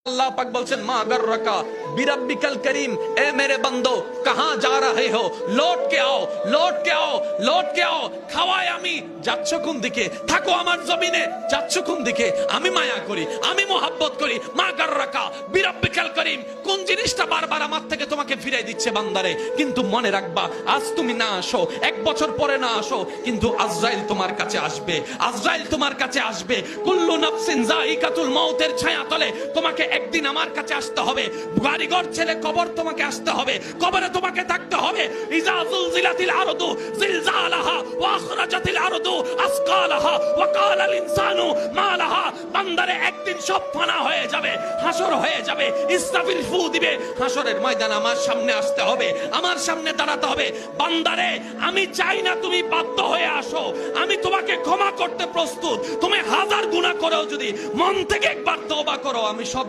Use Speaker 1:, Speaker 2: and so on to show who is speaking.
Speaker 1: अल्लाह पाक बोलছেন মা গর্রকা বিরাব্বিকাল করিম, এ মেরে বান্দো कहां जा रहे हो, लौट के आओ, लौट के आओ, लौट के आओ। খাওয়ায় আমি, যাচ্ছ কোন দিকে? থাকো আমার জমিনে, যাচ্ছ কোন দিকে? আমি মায়া করি, আমি মোহাব্বত করি। মা গর্রকা বিরাব্বিকাল করিম, কোন জিনিসটা বারবার আমার থেকে তোমাকে ফিরাই দিচ্ছে বান্দারে? কিন্তু মনে রাখবা, আজ তুমি না আসো, এক বছর পরে না আসো, কিন্তু আজরাইল তোমার কাছে আসবে, আজরাইল তোমার কাছে আসবে। কুল্লু নাফসিন যায়িকাতুল মাউতের ছায়াতলে তোমাকে একদিন আমার কাছে আসতে হবে। বাড়িঘর ছেড়ে কবর তোমাকে আসতে হবে, কবরে তোমাকে থাকতে হবে। ইজা যুলজিলাতিল আরদু জিলজালাহা ওয়া আখরাজাতিল আরদু আসকালাহা ওয়া ক্বালাল ইনসানু মা লাহা। বান্দারে একদিন সব ফানা হয়ে যাবে, হাসর হয়ে যাবে, ইসরাফিল ফু দিবে। হাসরের ময়দানে আমার সামনে আসতে হবে, আমার সামনে দাঁড়াতে হবে। বান্দারে, আমি চাই না তুমি বাধ্য হয়ে আসো, আমি তোমাকে ক্ষমা করতে প্রস্তুত। তুমি হাজার গুনাহ করেও যদি মন থেকে একবার তওবা করো, আমি সব